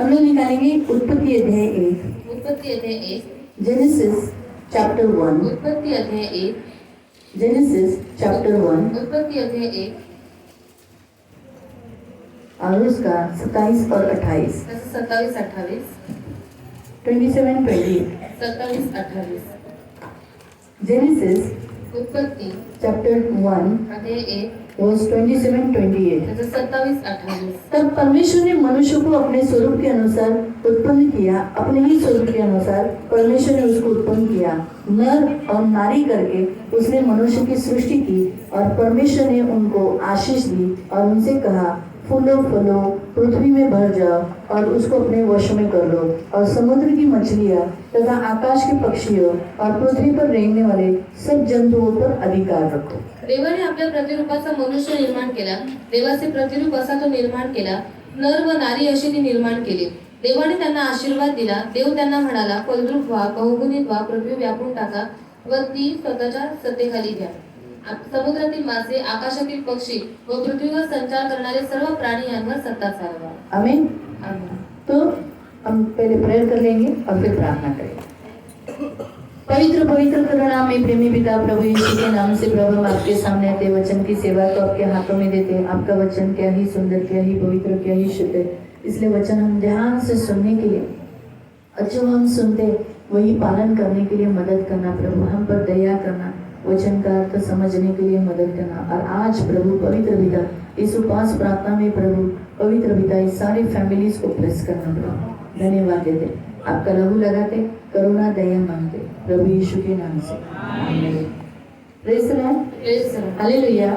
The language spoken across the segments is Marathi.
हम लोग निकालेंगे उत्पत्ति अध्याय 1, उत्पत्ति अध्याय 1, जेनेसिस चैप्टर 1, उत्पत्ति अध्याय 1, जेनेसिस चैप्टर 1 उत्पत्ति अध्याय 1, और उसका 27 और 28, 27, 28, 27, 28, 27, 28, जेनेसिस उत्पत्ति चैप्टर 1 अध्याय 1, वर्स 27, 28। 27, 28। तब परमेश्वर ने मनुष्य को अपने स्वरूप के अनुसार उत्पन्न किया, अपने ही स्वरूप के अनुसार परमेश्वर ने उसको उत्पन्न किया, नर और नारी करके उसने मनुष्य की सृष्टि की। और परमेश्वर ने उनको आशीष दी और उनसे कहा, फूलो फलो, पृथ्वी में भर जाओ और उसको अपने वश में कर लो, और समुद्र की मछलियाँ तथा आकाश के पक्षियों और पृथ्वी पर रेंगने वाले सब जंतुओं पर अधिकार रखो। देवाने आपल्या प्रतिरूपाचा मनुष्य निर्माण केला, देवाचे प्रतिरूप असा तो निर्माण केला, नर व नारी अशी ती निर्माण केली। देवाने त्यांना आशीर्वाद दिला। देव त्यांना म्हणाला, फलद्रूप व्हा, बहुगुणित व्हा, पृथ्वी व्यापून टाका व ती स्वतःच्या सत्तेखाली घ्या। समुद्रातील मासे, आकाशातील पक्षी व पृथ्वीवर संचार करणारे सर्व प्राणी यांवर सत्ता चालवा। आमीन। आमीन। तो हम पहले प्रेयर कर लेंगे और फिर प्रार्थना करेंगे। पवित्र पवित्र करुणा में प्रेमी पिता प्रभु यीशु के नाम से प्रभु हम आपके सामने आते वचन की सेवा को आपके हाथों में देते हैं। आपका वचन क्या ही सुंदर, क्या ही पवित्र, क्या ही शुद्ध है, इसलिए वचन हम ध्यान से सुनने के लिए और जो हम सुनते वही पालन करने के लिए मदद करना प्रभु, हम पर दया करना, वचन का अर्थ समझने के लिए मदद करना। और आज प्रभु पवित्र पिता इस उपवास प्रार्थना में प्रभु पवित्र पिता इस सारे फैमिलीज को ब्लेस करना प्रभु, धन्यवाद देते, आपका लहू लगाते, करुणा दया मांगते प्रभु यीशु के नाम से, आमीन। Praise the Lord, hallelujah.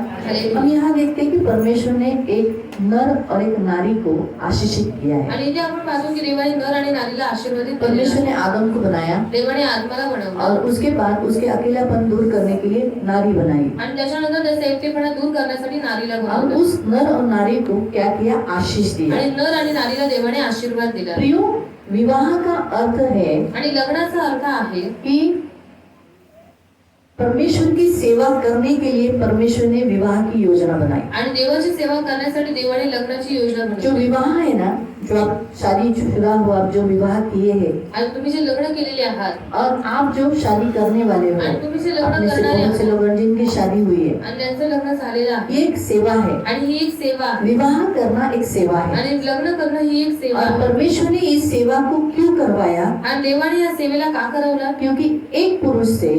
हम यहाँ देखते हैं कि परमेश्वर ने एक नर और एक नारी को आशीषित किया है। आणि इथे आपण पाहतो की देवाने नर आणि नारीला आशीर्वादित केले। परमेश्वर ने आदम को बनाया, देवाने आदमाला बनवला और उसके बाद उसके अकेलापन दूर करने के लिए नारी बनाई, आणि त्याच्यानंतर त्याचा एकटेपणा दूर करण्यासाठी नारीला और बनवलं उस नर और नारी को क्या किया, आशीष दिया। आणि नर आणि नारीला देवाने आशीर्वाद दिला। प्रियो, विवाह का अर्थ है आणि लग्नाचा अर्थ आहे कि परमेश्वर की सेवा करने के लिए परमेश्वर ने विवाह की योजना बनाई। आणि देवाची सेवा करण्यासाठी देवाने लग्नाची योजना जो बनवली। विवाह है ना, जो आप शादीशुदा हो, आप जो विवाह किए हैं, आणि तुम्ही जे लग्न केलेले आहात और आप जो शादी करने वाले हो, आणि तुम्ही जे लग्न अपने से करणारे बहुत से आहात लोग जिनकी शादी हुई है, आणि त्यांचं लग्न झालेलं आहे, ये एक सेवा है। आणि ही एक सेवा आहे, विवाह करना एक सेवा है, आणि लग्न करणं ही एक सेवा और आहे। परमेश्वर ने इस सेवा को क्यों करवाया? आणि देवाने या सेवेला का करवलं? क्योंकि एक पुरुष से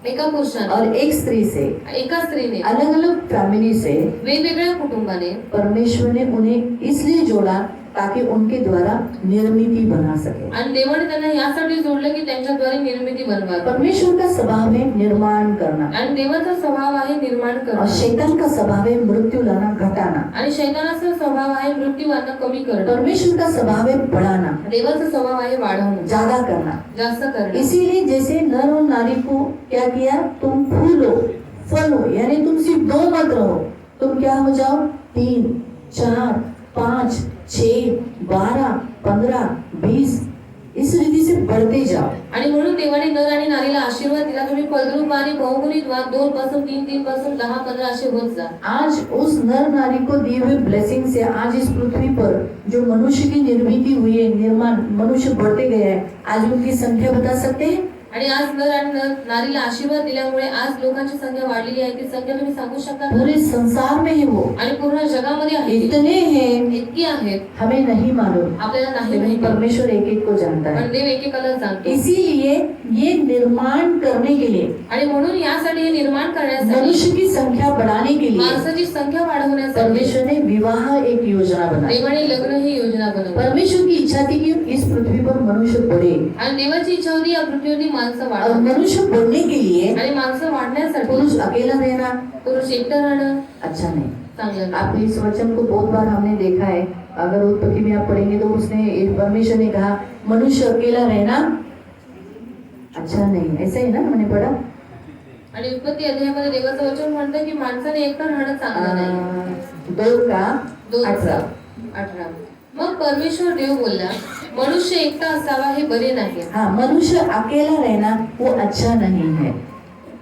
एका पुरुषाने और एक स्त्री से, एका स्त्रीने, अलग अलग फैमिली से वेगवेगळ्या कुटुंबाने परमेश्वर ने उन्हें इसलिए जोड़ा ताकि उनके द्वारा निर्मिति बना सके। आणि देवाने त्यांना यासाठी जोडलं की त्यांच्याद्वारे निर्मिती बनवावी। परमेश्वर का स्वभाव है निर्माण करना, आणि देवाचा स्वभाव आहे निर्माण और करणं, शैतान का स्वभाव है मृत्यू लाना, घटाना। आणि शैतानाचा स्वभाव आहे मृत्यू आणणं, कमी करणं। परमेश्वर का स्वभाव है बढ़ाना, देवाचा स्वभाव आहे वाढवणं, ज्यादा करना। जास्त करणं। इसीलिए जैसे नर और नारी को क्या किया, तुम फूलो फलो, यानी तुम सिर्फ दो मत रहो, तुम क्या हो जाओ, 3, 4, 5, 6, 12, 15, 20, इस रीति से बढ़ते जाओ। आणि म्हणून देवाने नर आणि नारीला आशीर्वाद दिला, तुम्ही फलद्रूप आणि बहुगुणित व्हा, 2 पासून 3, 3 पासून 10, 15 असे होत जा। आज उस नर नारी को दिए हुए ब्लेसिंग से आज इस पृथ्वी पर जो मनुष्य की निर्मिति हुई है, निर्माण मनुष्य बढ़ते गए हैं, आज उनकी संख्या बता सकते हैं? आणि आज नर आणि नारीला आशीर्वाद दिल्यामुळे आज लोकांची संख्या वाढलेली आहे। ती संख्या तुम्ही सांगू शकता? पूरे संसार में है वो, आणि पूर्ण जगामध्ये आहे, इतने हैं, इतकी आहेत, हमें नहीं मालूम, आपल्याला नाही लेकिन माहिती, परमेश्वर एक एक को जानता है। पण देव एकेकाला जाणतो। इसीलिए ये निर्माण करने के लिए, आणि म्हणून यासाठी हे निर्माण करण्यासाठी, मनुष्य की संख्या बढ़ाने के लिए माणसाची संख्या वाढवण्यासाठी परमेश्वर ने विवाह एक योजना बनाई। देवाने लग्न ही योजना बनवली। परमेश्वर की इच्छा थी कि इस पृथ्वी पर मनुष्य बढ़े, आणि देवाची इच्छा होती या पृथ्वीवरती माणसं और वाढावी, मनुष्य बढ़ने के लिए आणि माणसं वाढण्यासाठी पुरुष अकेला रहना पुरुष एकटं राहणं अच्छा नहीं। चांगलं नाही। आप इस वचन को बहुत बार हमने देखा है, अगर उत्पत्ति में आप पढ़ेंगे तो उसने परमेश्वर ने कहा मनुष्य अकेला रहना अच्छा नहीं, ऐसा ही ना हमने पढ़ा। आणि उत्पत्ति अध्यायामध्ये देवाचं वचन म्हणतं की माणसाने एकटं राहणं चांगलं नाही। 2:18। मग परमेश्वर देव बोलला, मनुष्य एकटा असावा हे बरे नाही, हाँ, मनुष्य अकेला रहना वो अच्छा नहीं है,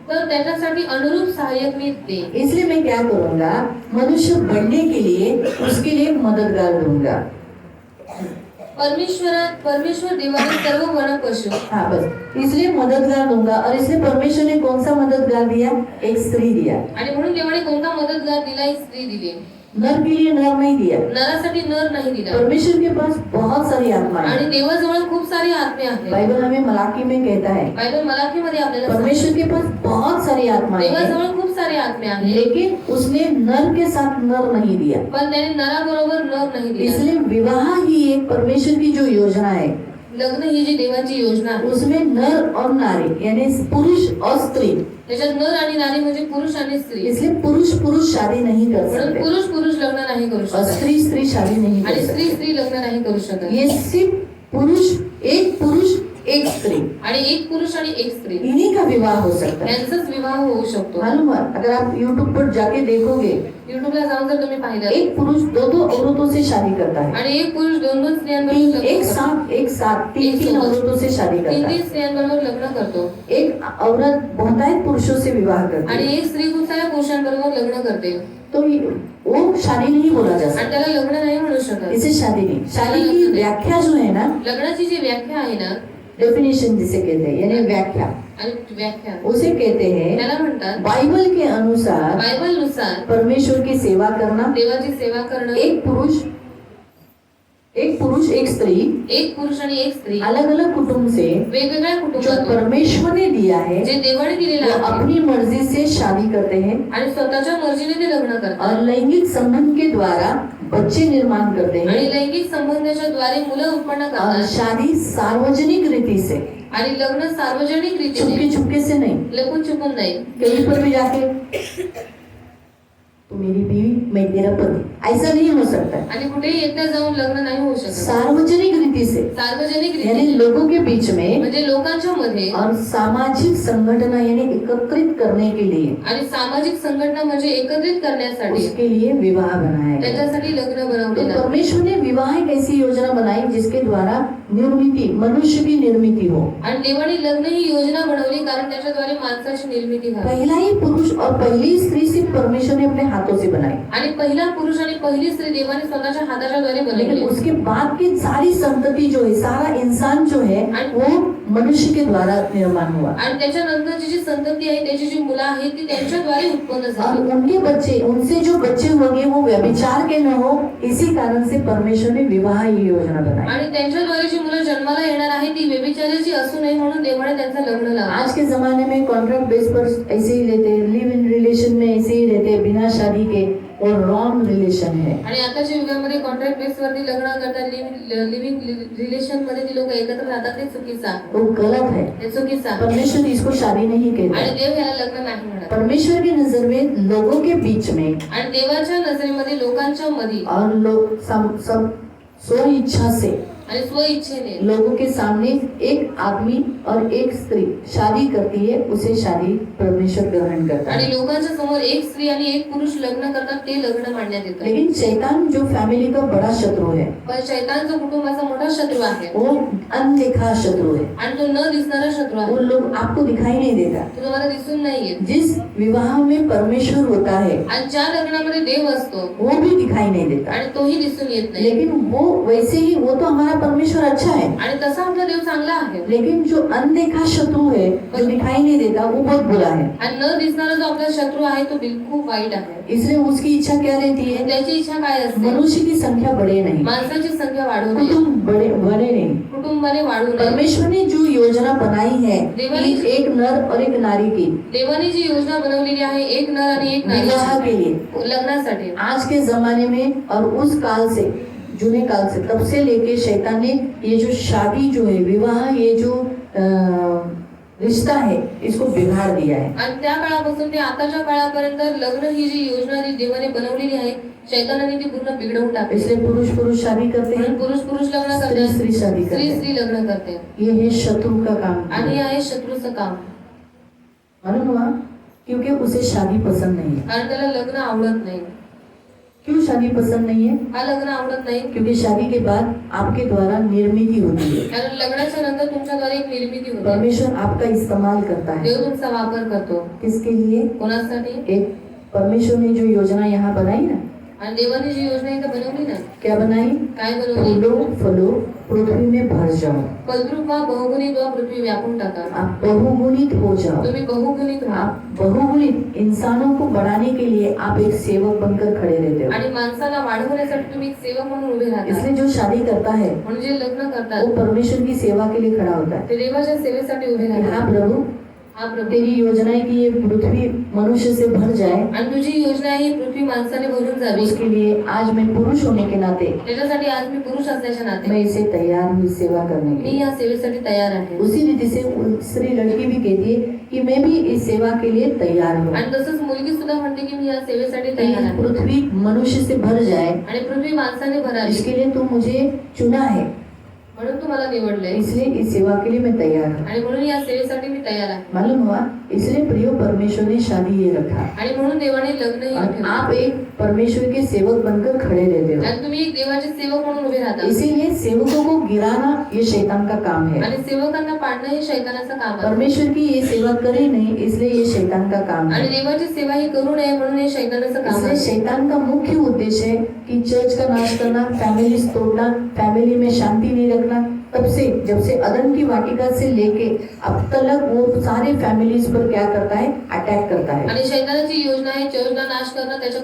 तर त्याच्यासाठी अनुरूप सहाय्यक मी दे। इसलिए मैं क्या करूँगा, मनुष्य बढ़ने के लिए उसके लिए एक मददगार दूंगा। परमेश्वर देवाने सर्व वन पशु हाँ बस, इसलिए मददगार दूंगा। और इसलिए परमेश्वर ने कौन सा मददगार दिया? एक स्त्री दिया। आणि म्हणून देवाने कोणता मदतगार दिला? एक स्त्री दिली। नर के लिए नर नहीं दिया। नरासाठी नर नाही दिला। परमेश्वर के पास बहुत सारी आत्माएं आणि हैं। देवाजवळ खूप सारी आत्मे आहेत। बाइबल हमें मलाकी में कहता है बायबल मलाकीमध्ये आपल्याला परमेश्वर के पास बहुत सारी आत्माएं हैं, देवाजवळ खूप सारे आत्मे आहेत, लेकिन उसने नर के साथ नर नहीं दिया। पण त्याने नराबरोबर नर नाही दिला। इसलिए विवाह ही एक परमेश्वर की जो योजना है, लग्न ही जी देवाची योजना आहे, उसमें नर और नारी यानी पुरुष और स्त्री। त्याच्यात नर आणि नारी म्हणजे पुरुष आणि स्त्री। इसलिए पुरुष पुरुष शादी नहीं कर म्हणून सकते पुरुष पुरुष लग्न नाही करू और शकत स्त्री स्त्री शादी नहीं कर आणि स्त्री सकते। स्त्री लग्न नाही करू शकत। ये सिर्फ पुरुष एक स्त्री, आणि एक पुरुष आणि एक स्त्री इन्हीं का विवाह हो सकता है। यांचाच विवाह होऊ शकतो। मालूम है, अगर आप YouTube पर जाके देखोगे, युट्यूबला जाऊन जर तुम्ही पाहिलं, एक पुरुष दो औरतों से शादी करता है, आणि एक पुरुष दोन दोन स्त्रियांबरोबर एक साथ तीन औरतों से शादी करता तीन है। स्त्रियांबरोबर लग्न करतो एक औरत बहुतायत पुरुषों से विवाह करती आणि है, एक स्त्री खूप साऱ्या पुरुषांबरोबर लग्न करते तो वो शादी नहीं बोला जा आणि सकता, त्याला लग्न नाही म्हणू शकत। इसे शादी नहीं। शादी की व्याख्या जो है ना, लग्नाची जी व्याख्या आहे ना, डेफिनेशन जिसे कहते हैं यानी व्याख्या, आणि व्याख्या उसे कहते हैं त्याला म्हणतात बाइबल के अनुसार बायबल नुसार परमेश्वर की सेवा करना, देवाची सेवा करणं, एक पुरुष एक स्त्री एक पुरुष आणि एक स्त्री अलग अलग कुटुंब से वेगवेगळ्या जो कुटुंबातून परमेश्वर ने दिया है, जे देवाने दिलेलं वो आहे अपनी मर्जी से शादी करते हैं आणि स्वतःच्या मर्जीने ते लग्न और करतात लैंगिक संबंध के द्वारा बच्चे निर्माण करते आणि हैं लैंगिक संबंधाच्या द्वारे मुलं उत्पन्न और करतात शादी सार्वजनिक रीति से, आणि लग्न सार्वजनिक रीतीने चुपके चुपके से नहीं। लपून छुपून नाही। कहीं पर भी जाके तू मेरी बीवी मैं तेरा पति, ऐसा नहीं हो सकता है। आणि कुठेही एकट्या जाऊन लग्न नाही होऊ शकत। सार्वजनिक रीति से सार्वजनिक यानी रीतीने लोगों के बीच में म्हणजे लोकांच्या मध्ये और सामाजिक संगठन यानी एकत्रित करने के लिए, आणि सामाजिक संघटना म्हणजे एकत्रित करण्यासाठी उसके लिए विवाह बनाया गया। त्याच्यासाठी लग्न तो बनवलेलं। परमेश्वर ने विवाह एक ऐसी योजना बनाई जिसके द्वारा निर्मिति, मनुष्य की निर्मिति हो। आणि देवाने लग्न ही योजना बनवली कारण त्याच्याद्वारे माणसाची निर्मिती व्हावी। पहला ही पुरुष और पहली स्त्री सिर्फ परमेश्वर ने अपने हाथों से बनाई, आणि पहिला पुरुष आणि पहिली स्त्री देवाने स्वतःच्या हाताच्या द्वारे लेकिन बनवली। उसके बाद की सारी संतति जो है, सारा इंसान जो है, वो मनुष्य के द्वारा निर्माण हुआ आणि त्याच्यानंतरची जी संतती आहे, त्याची जी मुलं आहेत ती त्यांच्याद्वारे उत्पन्न और झाली। उनके बच्चे, उनसे जो बच्चे होंगे वो व्यभिचार के न हो, इसी कारण से परमेश्वर ने विवाह की योजना बनाई। आणि त्यांच्याद्वारे जी मुलं जन्माला येणार आहे ती व्यभिचाराची असू नये म्हणून देवाने त्यांचं लग्न लावलं। आज के जमाने में कॉन्ट्रैक्ट बेस पर ऐसे ही रहते हैं, लिव इन रिलेशन में ऐसे ही रहते हैं बिना शादी के, और रॉन्ग रिलेशन है। आणि आताच्या युगामध्ये कॉन्ट्रॅक्ट बेस वरती लग्न करतात, लिव्हिंग रिलेशन मध्ये ती लोक एकत्र राहतात, ते चुकीचं आहे, वो गलत है। ते चुकीचं आहे परमेश्वर इसको शादी नहीं आणि कहता। देव याला लग्न नाही म्हणत। परमेश्वर की नजर में लोगों के बीच में आणि देवाच्या नजरेमध्ये लोकांच्या मध्ये और लोग सब स्व इच्छा से आणि स्व इच्छेने लोगों के सामने एक आदमी और एक स्त्री शादी करती है, उसे शादी परमेश्वर ग्रहण करता आणि है। लोकांच्या समोर एक स्त्री आणि एक पुरुष लग्न करतात, ते लग्न मांडण्यात येतं। लेकिन शैतान जो फैमिली का बड़ा शत्रु है, पण शैतान जो कुटुंबाचा मोठा शत्रू आहे वो अनदेखा शत्रु है। आणि तो न दिसणारा शत्रू आहे, वो लोग आपको दिखाई नहीं देता। तो तुम्हाला दिसून नाही येत। जिस विवाह में परमेश्वर होता है आणि ज्या लग्नामध्ये देव असतो वो भी दिखाई नहीं देता, आणि तोही दिसून येत नाही। लेकिन वो वैसे ही, वो तो हमारा परमेश्वर अच्छा है, आणि तसा आपला देव चांगला आहे, लेकिन जो अनदेखा शत्रु है, जो दिखाई नहीं देता, वो बहुत बुरा है। आणि न दिसणारा जो आपला शत्रू आहे तो बिलकुल वाईट आहे। इसलिए उसकी इच्छा क्या रहती है? त्याची इच्छा काय असते? मनुष्य की संख्या बढ़े नहीं, माणसाची संख्या वाढू नये, कुटुंब बड़े नहीं। कुटुंबाने वाढू नये। परमेश्वर ने जो योजना बनाई है कि एक नर और एक नारी की देवाने जी योजना बनवलेली आहे, एक नर आणि एक विवाह नारी के लिए, लग्नासाठी, आज के जमाने में और उस काल से, जूने काल से, तब से लेके शैतान ने ये जो शादी जो है, विवाह, ये जो रिश्ता है, इसको बिगाड़ दिया है। आणि त्या काळापासून ते आताच्या काळापर्यंत लग्न ही जी योजना जी देवाने बनवलेली आहे, शैतानाने ती पूर्ण बिघडवून टाकली। इसलिए पुरुष शादी करते हैं, पुरुष लग्न स्त्री करते, स्त्री शादी करते स्त्री हैं। स्त्री लग्न करते, ये है शत्रु का काम। आणि हे आहे शत्रूचं काम। मालूम हुआ? क्योंकि उसे शादी पसंद नहीं है। कारण त्याला लग्न आवडत नाही। क्यों शादी पसंद नहीं है? हा लग्न आवडत नाही क्योंकि शादी के बाद आपके द्वारा निर्मिति होती है, कारण लग्नाच्या नंतर तुमच्याद्वारे एक निर्मिती होते। परमेश्वर आपका इस्तेमाल करता है। देव तुमचा वापर करतो। किसके लिए? कोणासाठी? एक परमेश्वर ने जो योजना यहाँ बनाई ना, आणि देवाने जी योजना इथं बनवली ना, क्या बनाई? काय बनवली? फूलो फलो पृथ्वी में भर जाओ, फलद्रूप व्हा, बहुगुणित व्हा, पृथ्वी व्यापून टाका. आप बहुगुणित हो जाओ. तुम्ही बहुगुणित व्हा. आप बहुगुणित इंसानों को बढ़ाने के लिए आप एक सेवक बनकर खड़े रहते हो. आणि माणसाला वाढवण्यासाठी तुम्ही एक सेवक म्हणून उभे राहता. इसलिए जो शादी करता है म्हणून जे लग्न करतात वो परमेश्वर की सेवा के लिए खड़ा होता है. ते देवाच्या सेवेसाठी उभे कि राहतात. हाँ प्रभु, हा प्रभू, तेरी योजना है कि ये पृथ्वी मनुष्य से भर जाए, आणि तुझी योजना आहे ही पृथ्वी माणसाने भरून जावी. उसके लिए आज मैं पुरुष होने के नाते त्याच्यासाठी आज मी पुरुष असल्याच्या नाते मैं इसे तैयार हूँ सेवा करने के मी लिए. या सेवेसाठी तयार आहे. उसी रीति से दूसरी लड़की भी कहती है कि मैं भी इस सेवा के लिए तैयार हूँ. आणि तसंच मुलगी सुद्धा म्हणते की मी या सेवेसाठी तयार आहे. पृथ्वी मनुष्य से भर जाए आणि पृथ्वी माणसाने भरावी इसके लिए तू मुझे चुना है, म्हणून तुम्हाला निवडले इसलिए इस सेवा के लिए मैं तैयार हूँ. आणि म्हणून या सेवेसाठी मी तयार आहे. मालूम हुआ? इसलिए प्रियो परमेश्वर ने शादी ये रखा आणि म्हणून देवाने लग्न हे और ठेवले. आप एक परमेश्वर के सेवक बनकर खड़े रहते हो. आणि तुम्ही एक देवाचे सेवक म्हणून उभे राहता. इसीलिए सेवकों को गिराना ये शैतान का काम है. आणि सेवकांना पाडणं हे शैतानाचं काम आहे. परमेश्वर की ये सेवा करे नहीं, इसलिए ये शैतान का काम आणि है. देवाची सेवा ही करू नये म्हणून हे शैतानाचं काम इसलिए आहे. शैतान का मुख्य उद्देश्य है कि चर्च का नाश करना, फैमिली तोड़ना, फैमिली में शांति नहीं रखना. तब से जब से अदन की वाटिका से लेके अब तक वो सारे फैमिलीज पर क्या करता है? अटैक करता है. आणि शैतानाची योजना आहे चर्चला नाश करणं, त्याच्या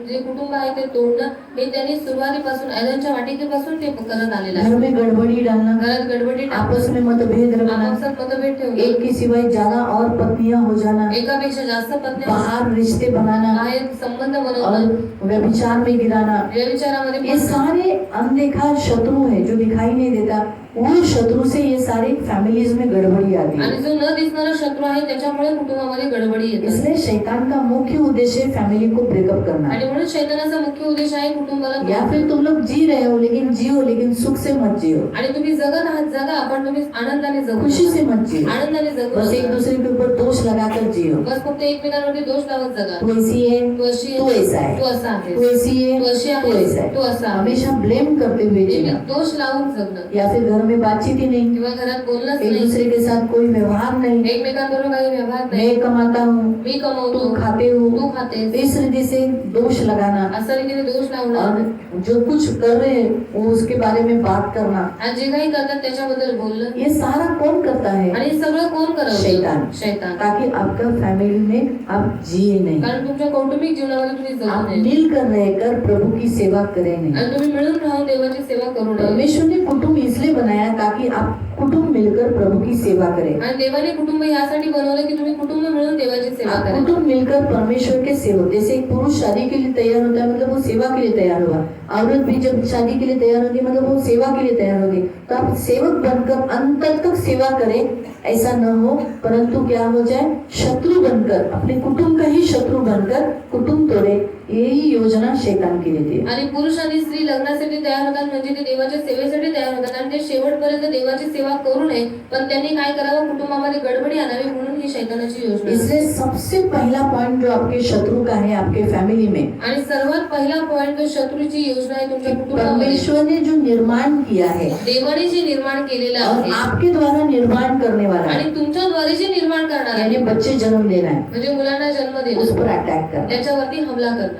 जे कुटुंब आहे ते तोडणं. हे त्यांनी सुरुवातीपासून ॲडमच्या वाटिकेपासून ते करत आलेलं आहे. घर में गड़बड़ी डालना, घरात गडबडी टाकणं, आपस में मतभेद रखना, आपापसात मतभेद ठेवणं, एक की सिवाय ज्यादा और पत्नियां हो जाना, एकापेक्षा जास्त पत्नी, बाहर रिश्ते बनाना बाहेर संबंध और बनवणं, व्यभिचार में गिराना, व्यभिचारामध्ये ये पडणं. सारे अनदेखा शत्रु है जो दिखाई नहीं देता. वो शत्रु से ये सारे फैमिलीज में गड़बड़ी आती आणि है. जो न दिसणारा शत्रू आहे त्याच्यामुळे कुटुंबामध्ये गडबडी येते. इसलिए शैतान का मुख्य उद्देश्य है फैमिली को ब्रेकअप करना. आणि म्हणून शैतानाचा मुख्य उद्देश आहे कुटुंबाला या फिर तुम लोग जी रहे हो लेकिन जियो, लेकिन सुख से मत जियो, आणि तुम्ही जगत आहात जगा, पण तुम्ही आनंदाने जगू, खुशी से मत जियो, आनंदाने जगू बस एक नका. दूसरे के ऊपर दोष लगाकर जियो. बस फक्त एकमेकांवरती दोष लावत जगा. तू ऐसी है, तू अशी तू आहे, ऐसा है, तू असा आहे, तू ऐसी है, तू अशी तू ऐसा आहे, तू है. असा आहे. हमेशा ब्लेम करते हुए नेहमी जीना. दोष लावून जगणं या फिर घर में बातचीत ही नहीं, किंवा घरात बोलणंच एक नाही, दूसरे के साथ कोई व्यवहार नहीं. एकमेकांबरोबर काही व्यवहार नाही. मैं कमाता हूँ, मी तू कमवतो, खाते हो, तू खातेस, इस रीति से दोष लगाना अशा रीतीने दोष लावणं. और जो कुछ कर रहे हैं वो उसके बारे में बात करना, आणि जे काही करतात त्याच्याबद्दल बोलणं. ये सारा कौन करता है? आणि हे सगळं कोण करवतं? शैतान. शैतान. ताकि आपका फैमिली में आप जिए नहीं, कारण तुमच्या कौटुंबिक जीवनामध्ये तुम्ही जगू आप नये मिलकर रहकर प्रभु की सेवा करें नहीं. आणि तुम्ही मिळून राहून देवाची सेवा करू नये. परमेश्वर ने कुटुंब इसलिए बनाया ताकि आप कुटुंब मिलकर प्रभु की सेवा करें. आणि देवाने कुटुंब यासाठी बनवलं की तुम्ही कुटुंब मिळून देवाची सेवा आप करा. कुटुंब मिलकर परमेश्वर के सेवक, जैसे एक पुरुष शादी के लिए तैयार होता है मतलब वो सेवा के लिए तैयार हुआ, औरत भी जब शादी के लिए तैयार होती है मतलब वो सेवा के लिए तैयार होती. तो आप सेवक बनकर अंत तक सेवा करें, ऐसा न हो परंतु क्या हो जाए? शत्रु बनकर, अपने कुटुंब का ही शत्रु बनकर कुटुंब तोड़े. यही योजना शैतान की रहती है. आणि पुरुष आणि स्त्री लग्नासाठी तयार होतात म्हणजे ते देवाच्या सेवेसाठी तयार होतात आणि ते शेवटपर्यंत देवाची सेवा करू नये, पण त्यांनी काय करावं? कुटुंबामध्ये गडबडी आणावी म्हणून ही शैतानाची योजना आहे. इसलिए सबसे पहला पॉइंट जो आपके शत्रु का है आपके फैमिली में, आणि सर्वात पहिला पॉइंट जो शत्रूची योजना आहे तुमच्या कुटुंबामध्ये, परमेश्वर ने जो निर्माण किया है देवाने जे निर्माण केलेलं और आहे आपके द्वारा निर्माण करने वाला है, आणि तुमच्याद्वारे जे निर्माण करणार यानी आहे बच्चे जन्म देना है, म्हणजे मुलांना जन्म उस देणं, पर अटैक करना. त्याच्यावरती हमला करणं.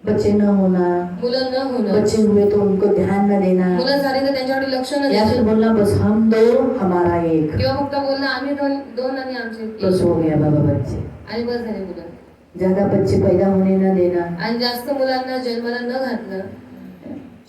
बच्चे न होना, मुलं न होणं, बच्चे हुए तो उनको ध्यान न देना, मुलं झाली तर त्यांच्याकडे लक्ष न या फिर द्यायचं, बोलना बस हम दो हमारा एक, किंवा फक्त बोलणं आम्ही दोन आणि आमचे एक. बस हो गया बाबा बच्चे. आणि बस झाले मुलं. ज्यादा बच्चे पैदा होने न देना. आणि जास्त मुलांना जन्माला न घातलं.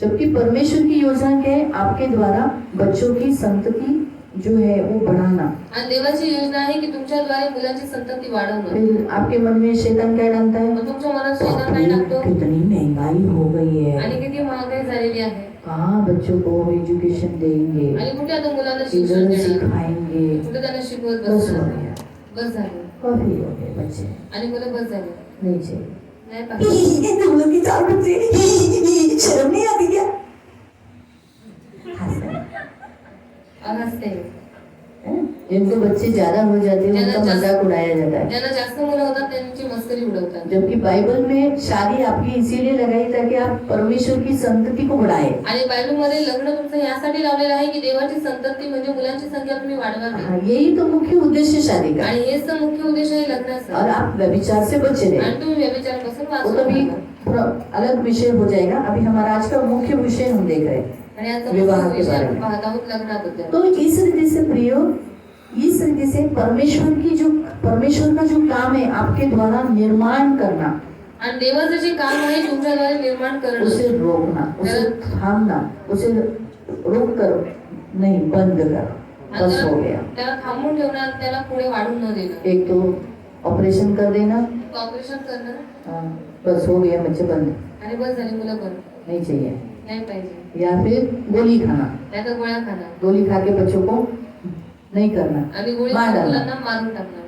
जबकि परमेश्वर की योजना के आपके द्वारा बच्चों की संतति जो है वो बढ़ाना. आणि देवाची योजना आहे की तुमच्याद्वारे मुलांची संतती वाढवणं. फिर आपके मन में शैतान क्या डालता है? मग तुमच्या मनात शैतान काय टाकतो? कितनी महंगाई हो गई है, आणि किती महागाई झालेली आहे, कहाँ बच्चों को एजुकेशन देंगे, आणि कुठे आता मुलांना शिक्षण इधर देणार, सिखाएंगे. कुठे त्यांना शिकवत बस हो बसणार. गया, बस झालं. काफी हो गए बच्चे, आणि मुलं बस झाले. नहीं चाहिए. नाही पाहिजे. तुम लोग की 4 बच्चे, शर्म नहीं आती क्या? हंसते हैं. हसते. है? जिनके बच्चे ज्यादा हो जाते हैं उनका मजाक उड़ाया जाता है, ज्यांना जास्त मुलं होतात त्यांची मस्करी उडवतात. जबकि बाइबल में शादी आपकी इसीलिए लगाई ताकि आप परमेश्वर की संतति को बढ़ाए. आणि बायबलमध्ये लग्न तुमचं यासाठी लावलेलं आहे की देवाची संतती म्हणजे मुलांची संख्या तुम्ही वाढवावी. हाँ, यही तो मुख्य उद्देश्य शादी का. आणि हेच तर मुख्य उद्देश आहे लग्नाचा. और आप व्यभिचार से बचे रहे. आणि तुम्ही व्यभिचारापासून वो तो वाचून भी राहा. पूरा अलग विषय हो जाएगा. अभी हमारा आज का मुख्य विषय हम देख रहे हैं आणि आता विवाह के विषय बारे में. पाहत आहोत लग्नाबद्दल. तो इस रीति से प्रियो, इस रीति से परमेश्वर का जो काम है आपके द्वारा निर्माण करना, आणि देवाचं जे काम आहे तुमच्याद्वारे निर्माण करणं, उसे रोकना, उसे थामना, उसे रोक कर नहीं, बंद कर, बस हो गया. त्याला थांबून ठेवणं, त्याला पुढे वाढून न देणं. एक तो ऑपरेशन कर देना, ऑपरेशन करणं हाँ, बस हो गया, बच्चे बंद, आणि बस झाली मुलं बंद. नहीं चाहिए. नाही पाहिजे. या फिर गोली खाना, त्याचा गोळ्या खाणं गोली खा के बच्चों को नहीं करना, आणि गोळी मार डालना, मुलांना मारून टाकणं.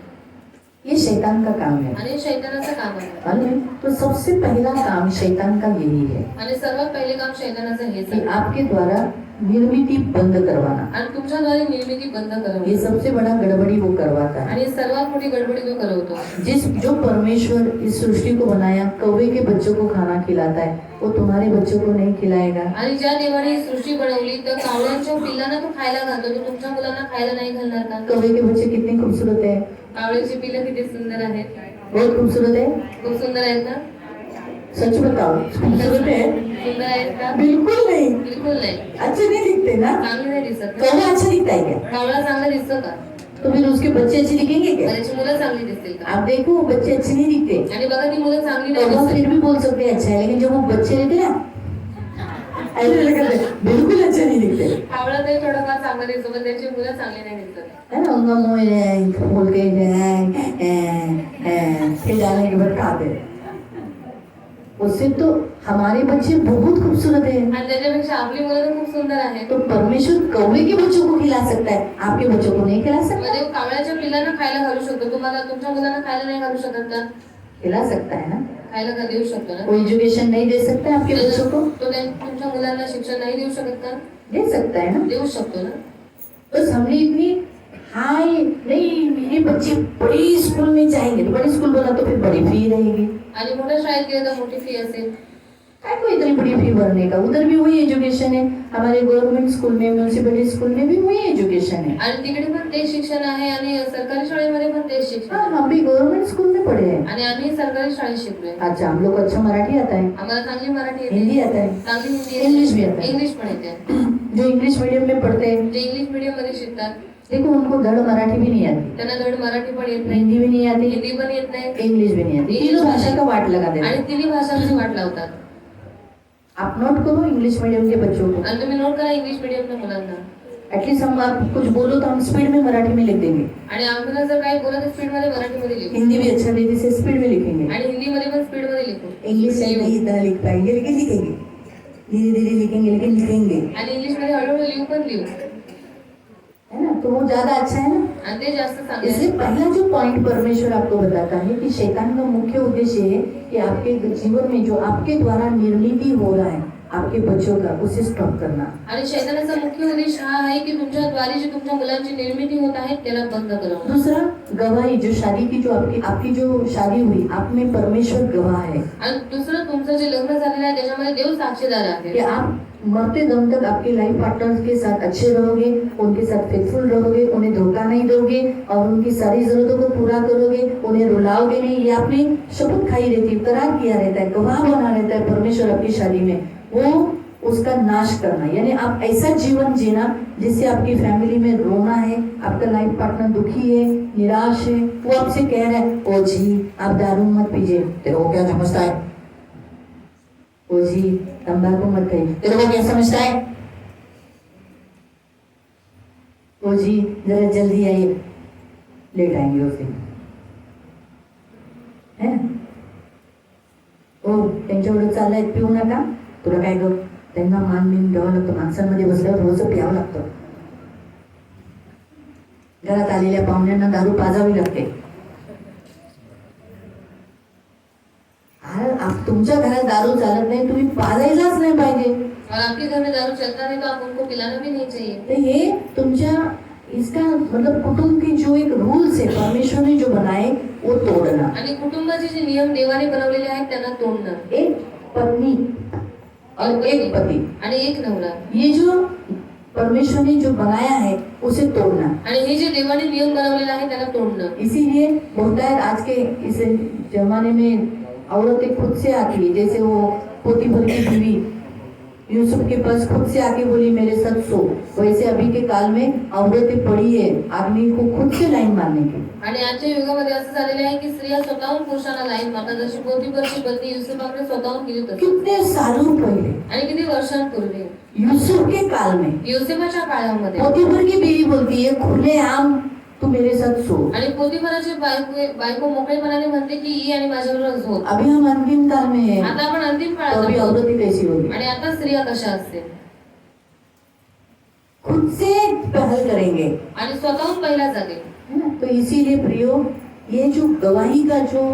ये शैतान का काम है. आणि शैतानाचं काम आहे. मालूम है? तो सबसे पहला काम शैतान का यही है आणि सर्वात पहिले काम शैतानाचं हेच कि आहे. आपके द्वारा निर्मिति बंद करवाना. आणि तुमच्याद्वारे निर्मिती बंद ये करवणं. सबसे बड़ा गड़बड़ी वो करवाता है. आणि सर्वात मोठी गडबडी तो करवतो. जो परमेश्वर इस सृष्टि को बनाया, कौवे के बच्चों को खाना खिलाता है, वो तुम्हारे बच्चों को नहीं खिलाएगा. आणि ज्या देवाने ही सृष्टी बनवली तर कावळ्यांच्या पिल्लांना तो खायला घालतो, तो तुमच्या मुलांना खायला नाही घालणार का? कौवे के बच्चे कितने खूबसूरत है, कावळ्याची पिल्लं किती सुंदर आहेत. बहुत खूबसूरत है. खूप सुंदर आहेत ना? सच बताओ, खूबसूरत है? सुंदर आहेत का? बिल्कुल नहीं. बिलकुल नाही. अच्छे नहीं दिखते ना. चांगली नाही दिसत. कौवा अच्छा दिखता है क्या? कावळा चांगला दिसतो का? तो फिर उसके बच्चे अच्छे दिखेंगे क्या? त्याची मुलं चांगली दिसतील का? आप देखो, वो बच्चे अच्छे नहीं दिखते. आणि बघा ती मुलं चांगली नाही कौवा दिसत. फिर भी बोल सकते हैं अच्छा है, लेकिन जब वो बच्चे रहते हैं ना, ऐसे लगते हैं, बिल्कुल अच्छे नहीं दिखते. कावळा तरी थोडंफार चांगलं दिसतो पण त्याची मुलं चांगली नाही दिसत. है ना, उनका मुंह खोल के फिर जाने के बाद खाते. उससे तो हमारे बच्चे बहुत खूबसूरत है. आणि त्याच्यापेक्षा आपली मुलं तर खूप सुंदर आहेत. तो परमेश्वर कौवे के बच्चों को खिला सकता है, आपके बच्चों को नहीं खिला सकता. म्हणजे कावळ्याच्या पिल्लांना खायला घालू शकतो, तुम्हाला तुमच्या मुलांना खायला नाही घालू शकत का? खिला सकता है ना. खायला का देऊ शकतो ना? कोई एजुकेशन नहीं दे सकता आपके बच्चों को? तो तुमच्या मुलांना शिक्षण नाही देऊ शकत का? दे सकता है ना. देऊ शकतो ना. बस हमने इतनी हाय नहीं, मेरे बच्चे बड़ी स्कूल में जाएंगे, तो बड़ी स्कूल बोला तो फिर बड़ी फी रहेगी. आणि मोठ्या शाळेत गेलं तर मोठी फी असेल. काय को इतनी बड़ी फी भरने का, उधर भी वही एजुकेशन है. हमारे गवर्नमेंट स्कूल में, म्युनिसिपलिटी स्कूल में भी वही एजुकेशन है. आणि तिकडे पण तेच शिक्षण आहे आणि सरकारी शाळेमध्ये पण तेच शिक्षण हाँ, आहे. हम भी गवर्नमेंट स्कूल में पढ़े हैं. आणि आम्ही सरकारी शाळेत शिकलोय. अच्छा, हम लोग को अच्छा मराठी आता है, आम्हाला चांगली मराठी येते, हिंदी आता है. चांगली हिंदी येते, इंग्लिश भी आता है. इंग्लिश पण येते. जो इंग्लिश मीडियम में पढ़ते हैं, जे इंग्लिश मीडियम मध्ये शिकतात देखो उनको धड़ मराठी भी नहीं आती, त्यांना धड मराठी पण येत नाही, हिंदी भी नहीं आती, हिंदी पण येत नाही इंग्लिश भी नहीं आती. तीनों भाषा का वाट लगा देते आणि हैं. तिन्ही भाषांची वाट लावतात. आप नोट करो इंग्लिश मीडियम के बच्चों को. आणि तुम्ही नोट करा इंग्लिश मीडियमच्या मुलांना. एटलीस्ट हम आप कुछ बोलो तो हम स्पीड में मराठी में लिख देंगे. आणि आम्हाला जर काही बोलत स्पीड मध्ये मराठीमध्ये लिहू हिंदी भी अच्छा रीति से स्पीड में लिखेंगे. आणि हिंदीमध्ये पण स्पीड मध्ये लिहू. इंग्लिश से नहीं इतना लिख पाएंगे, लेकिन लिखेंगे, धीरे धीरे लिखेंगे, लेकिन लिखेंगे, आणि इंग्लिश मध्ये हळूहळू लिहू पण लिहू. है ना. तो वो ज्यादा अच्छा है ना. आणि ते जास्त चांगले इसलिए आहे. पहला जो पॉइंट परमेश्वर आपको बताता है कि शैतान का मुख्य उद्देश्य है कि आपके जीवन में जो आपके द्वारा निर्मित हो रहा है आपके बच्चों का, उसे स्टॉप करना. आणि शैतानाचा मुख्य उद्देश हा आहे की तुमच्याद्वारे जी तुमच्या मुलांची निर्मिती होत आहे त्याला बंद करणं. दूसरा, गवाही, जो शादी की जो आपकी जो शादी हुई, आप में परमेश्वर गवाह है आणि दुसरं तुमचं जे लग्न झालेलं आहे त्याच्यामध्ये देव साक्षीदार कि आहे. आप मरते दम तक आपके लाइफ पार्टनर्स के साथ अच्छे रहोगे, उनके साथ फेथफुल रहोगे, उन्हें धोखा नहीं दोगे और उनकी सारी जरूरतों को पूरा करोगे, उन्हें रुलाओगे नहीं. ये आपने शपथ खाई रहती है, करार किया रहता है, गवाह बना रहता है परमेश्वर आपकी शादी में. वो उसका नाश करना, यानी आप ऐसा जीवन जीना जिससे आपकी फैमिली में रोना है, आपका लाइफ पार्टनर दुखी है, निराश है, वो आपसे कह रहा है ओ जी आप दारू मत पीजिए, तेरे को क्या समझता है, ओ जी तंबाकू मत खाइए, तेरे को क्या समझता है, ओ जी जरा जल्दी आइए, लेट आएंगे उस दिन, है ना. ओ त्यांच्याकडे चाललाय, पिऊ नका, तुला काय ग, त्यांना मान मिळून द्यावं लागतं. माणसांमध्ये बसल्यावर रोज प्यावं लागतं. घरात आलेल्या पाहुण्यांना दारू पाजावी लागते. तुमच्या घरात दारू चालत नाही, तुम्ही पाजायलाच नाही पाहिजे. और आपके घर में दारू चलता है तो आप उनको पिलाना भी नहीं चाहिए. तर हे तुमच्या इसका मतलब कुटुंब की जो एक रूल्स है परमेश्वर ने जो बनाए वो तोड़ना। आणि कुटुंबाचे जे नियम देवाने बनवलेले आहेत त्यांना तोडणं, एक पत्नी और एक पति, आणि एक नवरा, ये जो परमेश्वर ने जो बनाया है उसे तोड़ना। आणि हे जे देवाने नियम बनवलेले आहे त्याला तोडणं। इसीलिए होता है आज के इस जमाने में औरतें खुद से आती है, जैसे वो पोतीफर की बीवी यूसुफ के पास खुद से आके बोली मेरे साथ सो, वैसे अभी के काल में औरतें पड़ी है आदमी को खुद से लाइन मारने की। आणि आजच्या युगामध्ये असं झालेलं आहे की स्त्रिया स्वतःहून पुरुषांना लाईन मारतात, जशी पोतीफरची पत्नी युसुफाकडे स्वतःहून केली तशी। कितने सालों पहले आणि किती वर्षांपूर्वी यूसुफ के काल में योसेफाच्या काळामध्ये पोतीफर की बीवी बोलती है खुलेआम तू मेरे साथ सो। आणि पोतीफराची बायको मोकळेपणाने म्हणते की ये आणि माझ्याबरोबर झोप। अभी हम अंतिम काल में हैं, आता आपण अंतिम तो अभी काळात आहोत। औरतें कैसी होगी? आणि आता स्त्रिया कशा असतील, खुद से पहल करेंगे, आणि स्वतःहून पहिला जातील। है ना? तो इसीलिए प्रियो ये जो गवाही का जो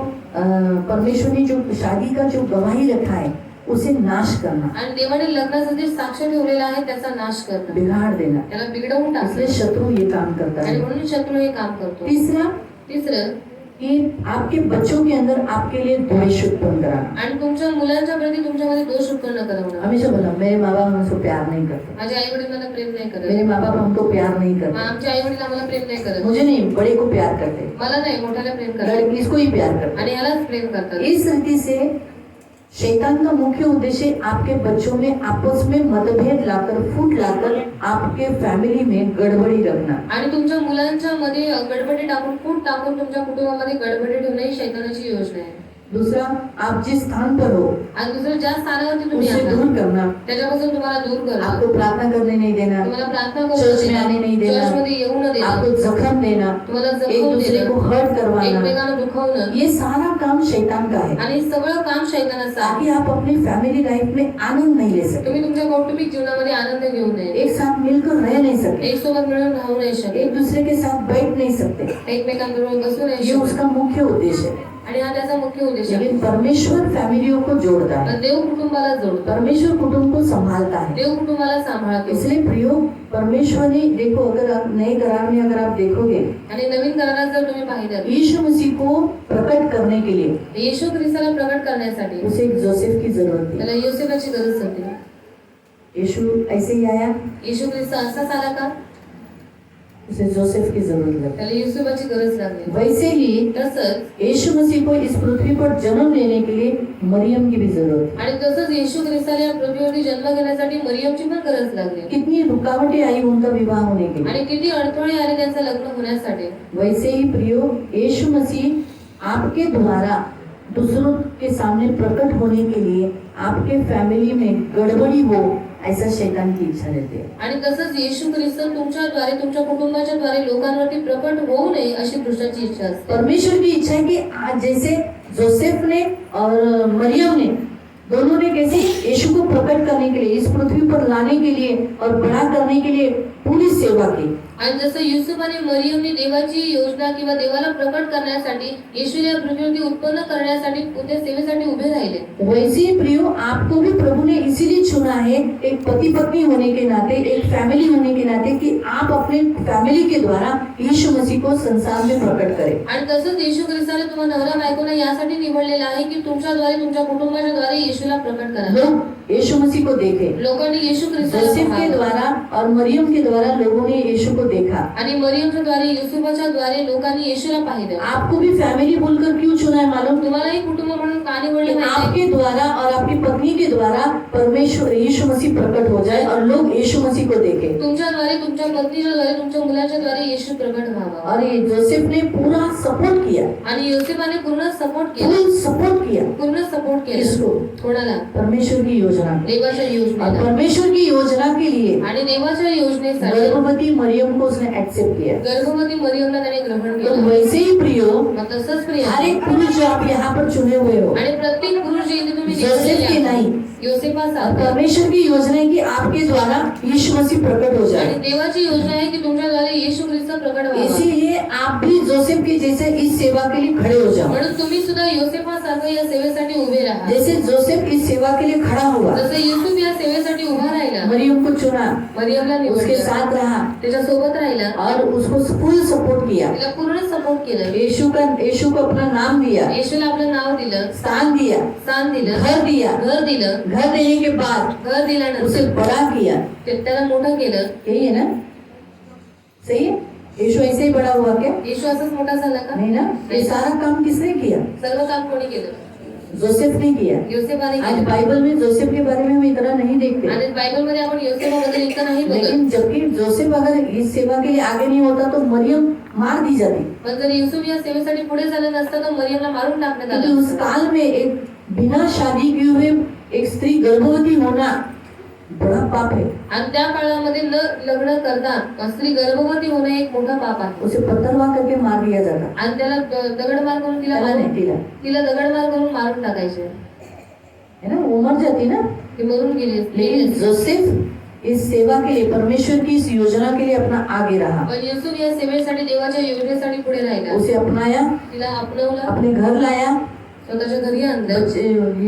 परमेश्वर ने जो शादी का जो गवाही रखा है उसे नाश करना, आणि देवाने लग्नाचा जे साक्ष ठेवलेला आहे त्याचा नाश करणं, बिगाड़ देना, त्याला बिघडवून इसलिए टाकणं। शत्रु ये काम करता आणि है। म्हणून शत्रू हे काम करतो। तीसरा तिसरं, कि आपके बच्चों के अंदर आपके लिए द्वेष उत्पन्न कराना। आणि तुमच्या मुलांच्या प्रती तुमच्यामध्ये दोष उत्पन्न करवणं। हमेशा बोला मेरे माँ बाप हमसे प्यार नहीं करते, माझे आई वडील मला प्रेम नाही करत, मेरे माँ बाप हमको प्यार नहीं करते, आमचे आई वडील आम्हाला प्रेम नाही करत, मुझे नहीं बड़े को प्यार करते, मला नाही मोठ्याला प्रेम करतात, लड़की इसको ही प्यार करते। आणि यालाच प्रेम करतात। इस रीति से शैतान का मुख्य उद्देश्य आपके बच्चों में आपस में मतभेद लाकर फूट लाकर आपके फैमिली में गड़बड़ी रखना। आणि तुमच्या मुलांच्या मध्ये गडबडी टाकून फूट टाकून तुमच्या कुटुंबामध्ये गडबडी ठेवणं ही शैतानाची योजना आहे। दूसरा, आप जिस स्थान पर हो आणि दुसरं, ज्या स्थानावरती तुम्ही उससे आहात दूर करना, त्याच्यापासून तुम्हाला दूर करणं, आपको प्रार्थना करने नहीं देना, तुम्हाला प्रार्थना करू चर्च न में आने नहीं देणं, देना, चर्चमध्ये येऊ न देणं, आपको जख्म देना, तुम्हाला एक जखम दूसरे को देणं, हर्ट करवाना, एकमेकांना दुखवणं, ये सारा काम शैतान का है, आणि सगळं काम शैतानाचं आहे। ताकि आप अपनी फैमिली लाइफ में आनंद नहीं ले सके, तुम्ही तुमच्या कौटुंबिक जीवनामध्ये आनंद घेऊ नये, एक साथ मिलकर रह नहीं सके, एक सोबत मिळून राहू नाही शकत, एक दूसरे के साथ बैठ नहीं सकते, एकमेकांबरोबर बसू नाही ये शकत, उसका मुख्य उद्देश्य है। आणि हा त्याचा मुख्य उद्देश आहे। लेकिन परमेश्वर फैमिलियों को जोड़ता है, पण देव कुटुंबाला जोडतो, परमेश्वर कुटुंब को संभालता है। देव कुटुंबाला सांभाळतो। इसलिए प्रियो, परमेश्वर ने देखो, अगर आप नए करार में अगर आप देखोगे, आणि नवीन करारात जर तुम्ही पाहिलं, यीशु मसीह को प्रकट करने के लिए येशू ख्रिस्ताला प्रकट करण्यासाठी उसे एक जोसेफ की जरूरत थी। त्याला योसेफाची गरज होती। यीशु ऐसे ही आया, येशू ख्रिस्त असाच आला का? उसे जोसेफ की जरूरत लगी। त्याला युसुफाची गरज लागली। वैसे ही तसंच यीशु मसीह को इस पृथ्वी पर जन्म लेने के लिए मरियम की भी जरूरत थी। आणि तसंच येशू ख्रिस्ताला या पृथ्वीवरती जन्म घेण्यासाठी मरियमची पण गरज लागली। कितनी रुकावटें आई उनका विवाह होने के लिए, आणि किती अडथळे आले त्यांचं लग्न होण्यासाठी। वैसे ही प्रियो, यीशु मसीह आपके द्वारा दूसरों के सामने प्रकट होने के लिए आपके फैमिली में गड़बड़ी हो, ऐसा शैतान की इच्छा रहती है। आणि तसंच येशू ख्रिस्त तुमच्याद्वारे तुमच्या कुटुंबाच्या द्वारे लोकांवरती प्रकट होऊ नये अशी दृष्टाची इच्छा असते। परमेश्वर की इच्छा है कि आज जैसे जोसेफ ने और मरियम ने दोनों ने कैसे यीशु को प्रकट करने के लिए, इस पृथ्वी पर लाने के लिए और बड़ा करने के लिए पूरी सेवा की, आणि जसं युसुफ आणि मरियमने देवाची योजना किंवा देवाला प्रकट करण्यासाठी येशूला या पृथ्वीवरती उत्पन्न करण्यासाठी त्या सेवेसाठी उभे राहिले, वैसे ही प्रियो, आपको भी प्रभु ने इसीलिए चुना है, एक पति पत्नी होने के नाते, एक फैमिली होने के नाते, कि आप अपने फैमिली के द्वारा यीशु मसीह को संसार में प्रकट करें। आणि तसंच येशू ख्रिस्ताने तुम्हाला नवरा बायकोला यासाठी निवडलेलं आहे की तुमच्याद्वारे तुमच्या कुटुंबाच्या द्वारे येशूला प्रकट करा। लोग यीशु मसीह को देखे, लोकांनी येशू ख्रिस्ताला जोसेफ के पाहावं। द्वारा और मरियम के द्वारा लोगों ने यीशु को देखा। आणि मरियमच्या द्वारे युसुफाच्या द्वारे लोकांनी येशूला पाहिलं। आपको भी फैमिली बोलकर क्यों चुना है मालूम? तुम्हालाही कुटुंब म्हणून का निवडले माहिती आहे? आपके द्वारा और आपकी पत्नी के द्वारा परमेश्वर यीशु मसीह प्रकट हो जाए और लोग यीशु मसीह को देखें। तुमच्याद्वारे, तुमच्या पत्नीच्या द्वारे, तुमच्या मुलाच्या द्वारे येशू प्रकट व्हावा। और ये जोसेफ ने पूरा सपोर्ट किया, आणि योसेफाने पूर्ण सपोर्ट केला, फुल सपोर्ट किया। पूर्ण सपोर्ट केला। किसको? कोणाला? परमेश्वर की योजना को। देवाच्या और योजनेला। परमेश्वर की योजना के लिए आणि देवाच्या योजनेसाठी गर्भवती मरियम को उसने एक्सेप्ट किया। गर्भवती मरियमला त्याने ग्रहण तो केलं। वैसे ही प्रियो, मग तसंच प्रिय, हर एक पुरुष जो आप यहाँ पर चुने हुए हो, आणि प्रत्येक पुरुष जे इथे तुम्ही जोसेफ निवडलेले के आहात, नहीं, योसेफासारखे, परमेश्वर की योजना है कि आपके द्वारा यीशु मसीह प्रकट हो आणि जाए। देवाची योजना आहे की तुमच्याद्वारे येशू ख्रिस्त प्रकट व्हावा। इसीलिए आप भी जोसेफ के जैसे इस सेवा के लिए खड़े हो जाओ। म्हणून तुम्ही सुद्धा योसेफासारखं या सेवेसाठी उभे राहा। जैसे जोसेफ इस सेवा के लिए खड़ा हुआ, जसं युसुफ या सेवेसाठी उभा राहिला, मरियम को चुना, मरियमला उसके निवडलं, साथ रहा त्याच्या सोबत राहिला, और उसको फुल सपोर्ट किया। तिला पूर्ण सपोर्ट केलं, यीशु को अपना नाम दिया, येशूला आपलं नाव दिलं, स्थान दिया, स्थान दिलं, घर दिया। घर दिलं, घर देने के बाद घर दिल्यानंतर उसे बड़ा किया। त्याला मोठं केलं. यही है ना? सही है? यीशु ऐसे ही बड़ा हुआ क्या? येशू असंच मोठा झाला का? नहीं ना? ये सारा काम किसने किया? सर्व काम कोणी केलं? जोसेफ ने किया। योसेफाने आज केलं. बाइबल में जोसेफ के बारे में हम इतना नहीं देखते, आणि बायबलमध्ये आपण योसेफाबद्दल इतकं नाही बघत. लेकिन जबकि जोसेफ अगर इस सेवा के लिए आगे नहीं होता तो मरियम मार दी जाती, पण जर युसूफ या सेवेसाठी पुढे झालं नसतं तर मरियमला मारून टाकण्यात क्योंकि आलं. उस काल में एक बिना शादी किए हुए एक स्त्री गर्भवती होना बड़ा पाप है। आणि त्या काळामध्ये न लग्न करता स्त्री गर्भवती होणं एक मोठं पाप आहे. उसे पत्थरवाह करके मार दिया जाता, आणि त्याला दगडमार करून तिला त्याला मारून नहीं दिला, तिला दगडमार करून मारून टाकायचे. है ना? वो मर जाती ना। ती मरून गेली. लेकिन जोसेफ इस सेवा के लिए, परमेश्वर की इस योजना के लिए अपना आगे रहा, पण युसूफ या सेवेसाठी देवाच्या योजनेसाठी पुढे राहिला. उसे अपनाया, तिला आपणवलं, अपने घर लाया, स्वतःच्या घरी आणलं,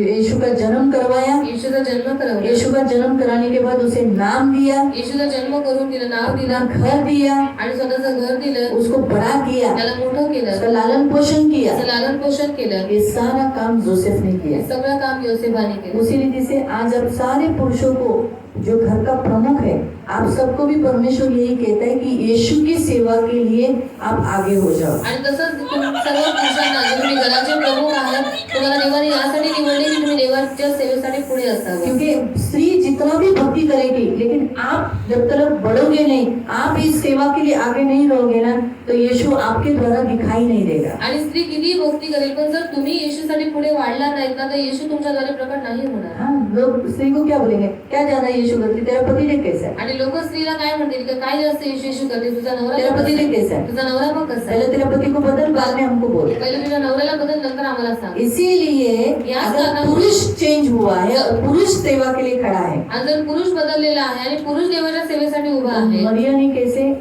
यीशु का जन्म करवाया। येशूचा जन्म करवला. यीशु का जन्म कराने के बाद उसे नाम दिया, येशूचा जन्म करून तिला नाव अपना दिलं घर दिया, आणि स्वतःचं घर दिलं, उसको बड़ा किया, त्याला मोठं केलं, उसका लालन पोषण किया। त्याचं लालन पोषण केलं. ये सारा काम जोसेफ ने किया। सगळं काम योसेफाने केलं. उसी रीति से आज अब सारे पुरुषों को, जो घर का प्रमुख है, आप सबको भी परमेश्वर यही कहता है कि यीशु की सेवा के लिए आप आगे हो जाओ। आणि तसंच सर्व पुरुषांना, जे तुम्ही घराचे प्रमुख आहात, तुम्हाला देवाने यासाठी निवडले की तुम्ही देवाच्या सेवेसाठी पुढे असावं. क्योंकि स्त्री जितना भी भक्ति करेगी, लेकिन आप जब तक बढ़ोगे नहीं, आप इस सेवा के लिए आगे नहीं रहोगे ना, तो यीशु आपके द्वारा दिखाई नहीं देगा। आणि स्त्री किती भक्ती करेल, पण जर तुम्ही येशूसाठी पुढे वाढला नाहीत ना, तर येशू तुमच्याद्वारे प्रकट नाही होणार. हाँ, लोग स्त्री को क्या बोलेंगे? क्या ज्यादा यीशु करती, तेरा पति देख कैसा है, आणि लोक स्त्रीला काय म्हणतील की काय जास्त येशू येशू करते, तुझा नवरा तेरा बघ पति कसा देख आहे. कैसा है, तुझा नवरा बघ कसा आहे. पहले तेरा पति को बदल, बाद में हमको बोल। पहिले तुझ्या नवऱ्याला बदल, नंतर आम्हाला सांग. इसीलिए अगर पुरुष चेंज हुआ है और पुरुष सेवा के लिए खड़ा है, आणि जर पुरुष बदललेला आहे आणि पुरुष देवाच्या सेवेसाठी उभा आहे, मरिया ने कैसे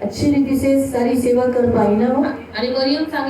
अच्छी रीति से सारी सेवा कर पाई ना वो। आणि मरियम चांगली